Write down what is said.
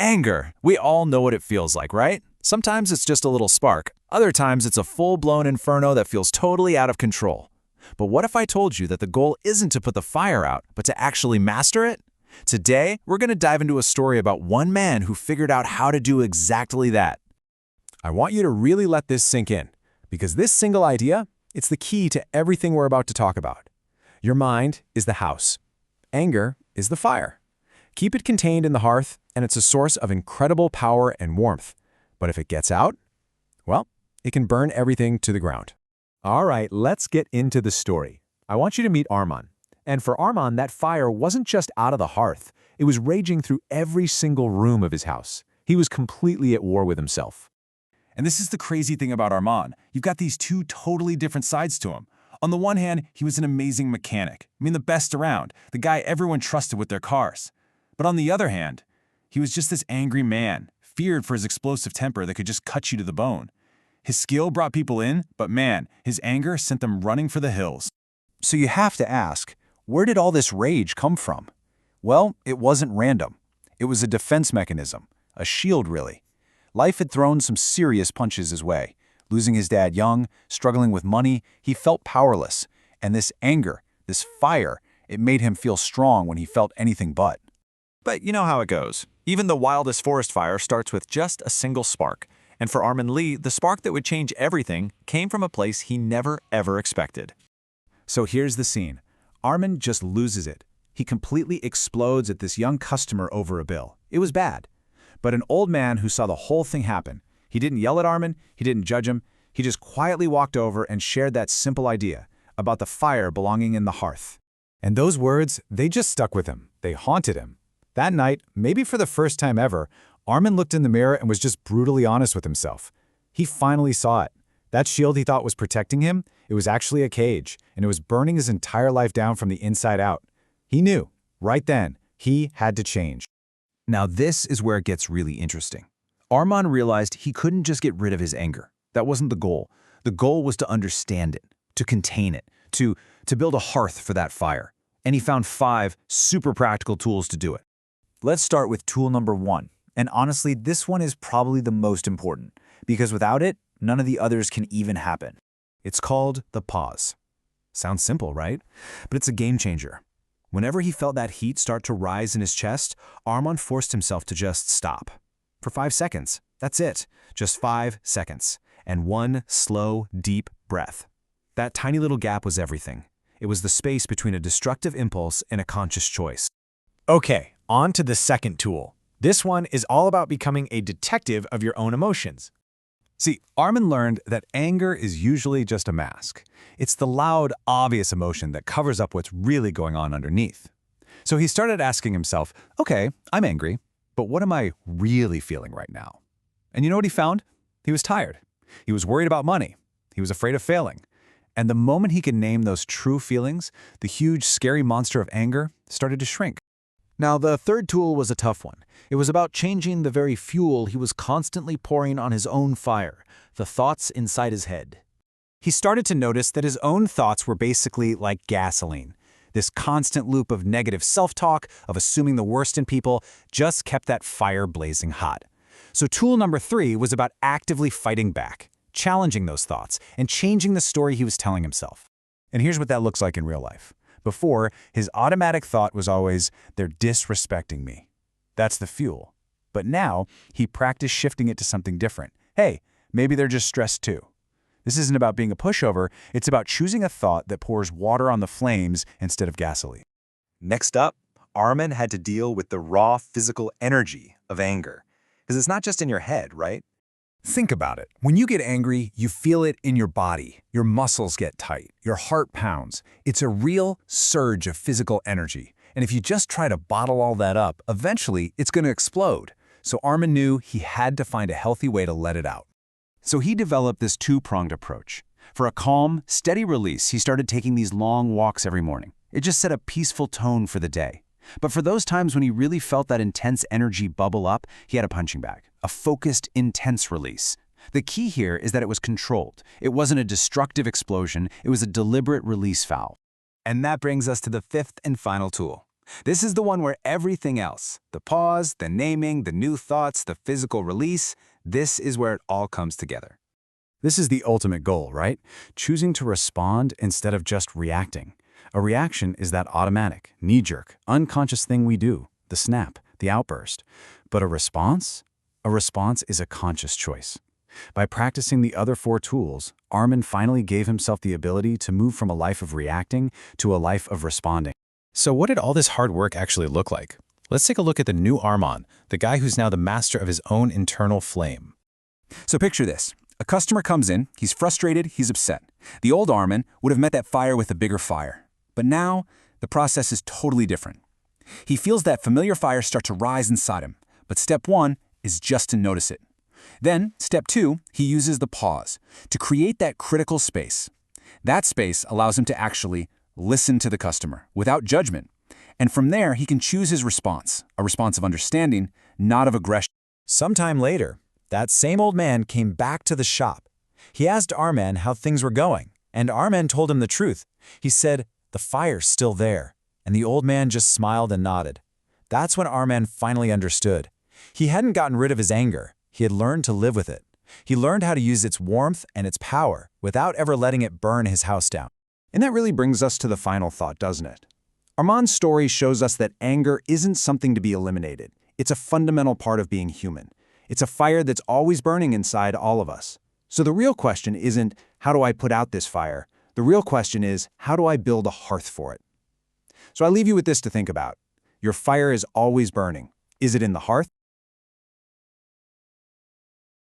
Anger. We all know what it feels like, right? Sometimes it's just a little spark. Other times it's a full-blown inferno that feels totally out of control. But what if I told you that the goal isn't to put the fire out, but to actually master it? Today, we're going to dive into a story about one man who figured out how to do exactly that. I want you to really let this sink in, because this single idea, it's the key to everything we're about to talk about. Your mind is the house. Anger is the fire. Keep it contained in the hearth, and it's a source of incredible power and warmth. But if it gets out, well, it can burn everything to the ground. All right, let's get into the story. I want you to meet Arman. And for Arman, that fire wasn't just out of the hearth. It was raging through every single room of his house. He was completely at war with himself. And this is the crazy thing about Arman. You've got these two totally different sides to him. On the one hand, he was an amazing mechanic. I mean, the best around. The guy everyone trusted with their cars. But on the other hand, he was just this angry man, feared for his explosive temper that could just cut you to the bone. His skill brought people in, but man, his anger sent them running for the hills. So you have to ask, where did all this rage come from? Well, it wasn't random. It was a defense mechanism, a shield really. Life had thrown some serious punches his way. Losing his dad young, struggling with money, he felt powerless. And this anger, this fire, it made him feel strong when he felt anything but. But you know how it goes. Even the wildest forest fire starts with just a single spark. And for Arman Lee, the spark that would change everything came from a place he never ever expected. So here's the scene. Arman just loses it. He completely explodes at this young customer over a bill. It was bad. But an old man who saw the whole thing happen, he didn't yell at Arman, he didn't judge him, he just quietly walked over and shared that simple idea about the fire belonging in the hearth. And those words, they just stuck with him. They haunted him. That night, maybe for the first time ever, Arman looked in the mirror and was just brutally honest with himself. He finally saw it. That shield he thought was protecting him, it was actually a cage, and it was burning his entire life down from the inside out. He knew, right then, he had to change. Now this is where it gets really interesting. Arman realized he couldn't just get rid of his anger. That wasn't the goal. The goal was to understand it, to contain it, to build a hearth for that fire. And he found 5 super practical tools to do it. Let's start with tool number 1. And honestly, this one is probably the most important, because without it, none of the others can even happen. It's called the pause. Sounds simple, right? But it's a game changer. Whenever he felt that heat start to rise in his chest, Arman forced himself to just stop. For 5 seconds. That's it. Just 5 seconds. And one slow, deep breath. That tiny little gap was everything. It was the space between a destructive impulse and a conscious choice. Okay, on to the second tool. This one is all about becoming a detective of your own emotions. See, Arman learned that anger is usually just a mask. It's the loud, obvious emotion that covers up what's really going on underneath. So he started asking himself, okay, I'm angry, but what am I really feeling right now? And you know what he found? He was tired. He was worried about money. He was afraid of failing. And the moment he could name those true feelings, the huge, scary monster of anger started to shrink. Now, the third tool was a tough one. It was about changing the very fuel he was constantly pouring on his own fire, the thoughts inside his head. He started to notice that his own thoughts were basically like gasoline. This constant loop of negative self-talk, of assuming the worst in people, just kept that fire blazing hot. So tool number 3 was about actively fighting back, challenging those thoughts, and changing the story he was telling himself. And here's what that looks like in real life. Before, his automatic thought was always, they're disrespecting me. That's the fuel. But now, he practiced shifting it to something different. Hey, maybe they're just stressed too. This isn't about being a pushover, it's about choosing a thought that pours water on the flames instead of gasoline. Next up, Arman had to deal with the raw physical energy of anger. Because it's not just in your head, right? Think about it. When you get angry, you feel it in your body. Your muscles get tight. Your heart pounds. It's a real surge of physical energy. And if you just try to bottle all that up, eventually it's going to explode. So Arman knew he had to find a healthy way to let it out. So he developed this 2-pronged approach. For a calm, steady release, he started taking these long walks every morning. It just set a peaceful tone for the day. But for those times when he really felt that intense energy bubble up, he had a punching bag, a focused, intense release. The key here is that it was controlled. It wasn't a destructive explosion, it was a deliberate release valve. And that brings us to the 5th and final tool. This is the one where everything else, the pause, the naming, the new thoughts, the physical release, this is where it all comes together. This is the ultimate goal, right? Choosing to respond instead of just reacting. A reaction is that automatic, knee-jerk, unconscious thing we do, the snap, the outburst. But a response? A response is a conscious choice. By practicing the other 4 tools, Armin finally gave himself the ability to move from a life of reacting to a life of responding. So what did all this hard work actually look like? Let's take a look at the new Arman, the guy who's now the master of his own internal flame. So picture this. A customer comes in, he's frustrated, he's upset. The old Armin would have met that fire with a bigger fire. But now, the process is totally different. He feels that familiar fire start to rise inside him, but step 1 is just to notice it. Then, step 2, he uses the pause to create that critical space. That space allows him to actually listen to the customer without judgment. And from there, he can choose his response, a response of understanding, not of aggression. Sometime later, that same old man came back to the shop. He asked Arman how things were going, and Arman told him the truth. He said, "The fire's still there." And the old man just smiled and nodded. That's when Arman finally understood. He hadn't gotten rid of his anger. He had learned to live with it. He learned how to use its warmth and its power without ever letting it burn his house down. And that really brings us to the final thought, doesn't it? Arman's story shows us that anger isn't something to be eliminated. It's a fundamental part of being human. It's a fire that's always burning inside all of us. So the real question isn't, how do I put out this fire? The real question is, how do I build a hearth for it? So I leave you with this to think about. Your fire is always burning. Is it in the hearth?